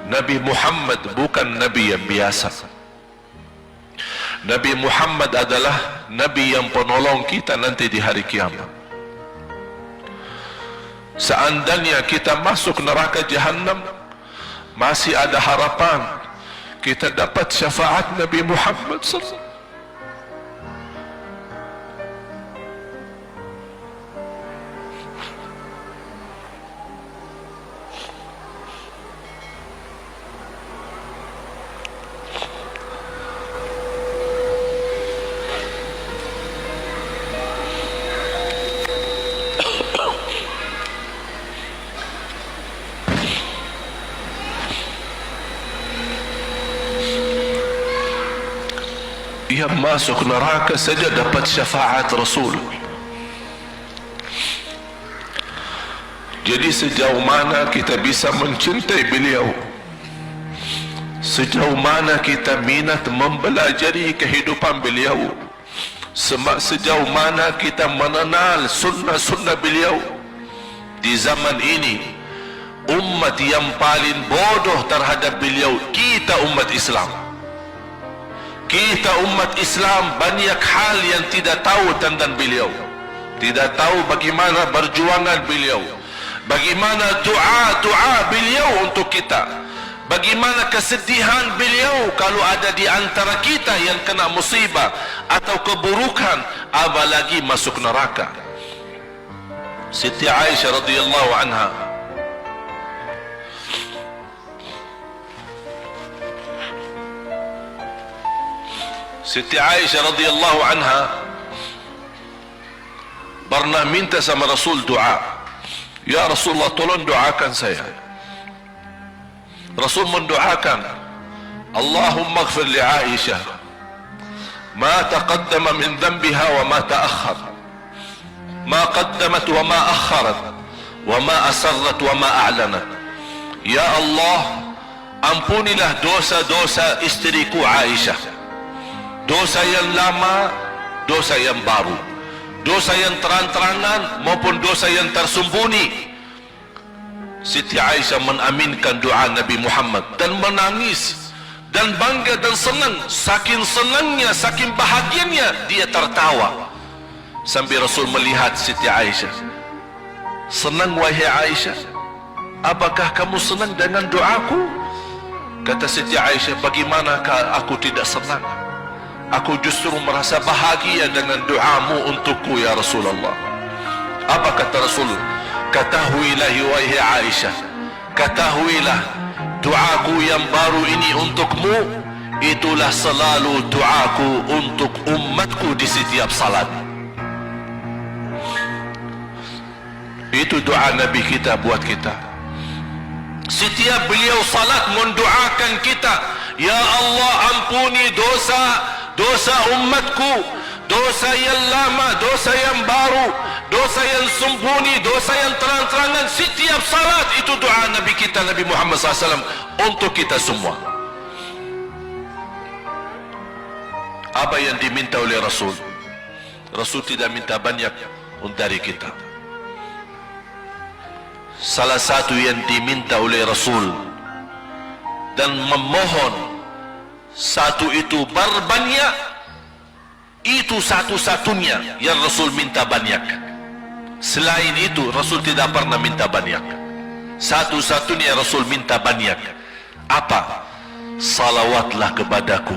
Nabi Muhammad bukan Nabi yang biasa. Nabi Muhammad adalah Nabi yang penolong kita nanti di hari kiamat. Seandainya kita masuk neraka Jahannam, masih ada harapan kita dapat syafaat Nabi Muhammad SAW. Yang masuk neraka saja dapat syafaat Rasul. Jadi sejauh mana kita bisa mencintai beliau, sejauh mana kita minat mempelajari kehidupan beliau, sejauh mana kita mengenal sunnah-sunnah beliau. Di zaman ini, umat yang paling bodoh terhadap beliau kita umat Islam. Kita umat Islam banyak hal yang tidak tahu tentang beliau, tidak tahu bagaimana perjuangan beliau, bagaimana doa beliau untuk kita, bagaimana kesedihan beliau kalau ada di antara kita yang kena musibah atau keburukan, apalagi masuk neraka. Siti Aisyah radhiyallahu anha, Siti Aisyah radhiyallahu anha pernah minta sama Rasul doa. Ya Rasulullah, tolong doakan saya. Rasul mendoakan, Allahumma ighfir li Aisyah ma taqaddama min dhanbiha wa ma ta'akhkhar, ma qaddamat wa ma akharat, wa ma asarrat wa ma a'lanat. Ya Allah, ampunilah dosa-dosa istriku Aisyah, dosa yang lama, dosa yang baru, dosa yang terang-terangan maupun dosa yang tersembunyi. Siti Aisyah menaminkan doa Nabi Muhammad dan menangis dan bangga dan senang. Saking senangnya, saking bahagianya, dia tertawa sambil Rasul melihat Siti Aisyah. Senang wahai Aisyah, apakah kamu senang dengan doaku? Kata Siti Aisyah, bagaimanakah aku tidak senang? Aku justru merasa bahagia dengan doamu untukku ya Rasulullah. Apa kata Rasul? Ketahuilah wahai Aisyah, ketahuilah doaku yang baru ini untukmu, itulah selalu doaku untuk umatku di setiap salat. Itu doa Nabi kita buat kita. Setiap beliau salat mendoakan kita, ya Allah, ampuni dosa umatku, dosa yang lama, dosa yang baru, dosa yang sembunyi, dosa yang terang-terangan. Setiap salat itu doa Nabi kita, Nabi Muhammad SAW untuk kita semua. Apa yang diminta oleh Rasul? Rasul tidak minta banyak dari kita. Salah satu yang diminta oleh Rasul dan memohon, satu itu berbanyak, itu satu-satunya yang Rasul minta banyak. Selain itu Rasul tidak pernah minta banyak. Satu-satunya Rasul minta banyak. Apa? Salawatlah kepadaku,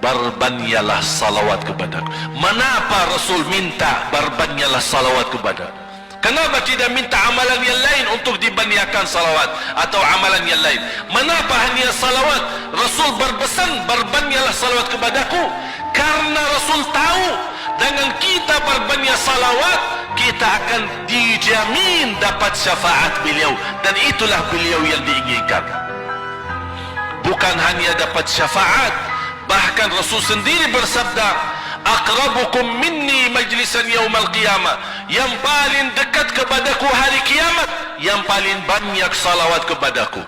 berbanyaklah salawat kepadaku. Mengapa Rasul minta berbanyaklah salawat kepadaku? Kenapa tidak minta amalan yang lain untuk dibanyakkan salawat atau amalan yang lain? Mengapa hanya salawat? Rasul berpesan berbanyaklah salawat kepadaku, karena Rasul tahu dengan kita berbanyak salawat kita akan dijamin dapat syafaat beliau, dan itulah beliau yang diinginkan. Bukan hanya dapat syafaat, bahkan Rasul sendiri bersabda, aqrabukum minni majlisan yaumal qiyamah, yang paling dekat kepadaku hari kiamat, yang paling banyak salawat kepadaku.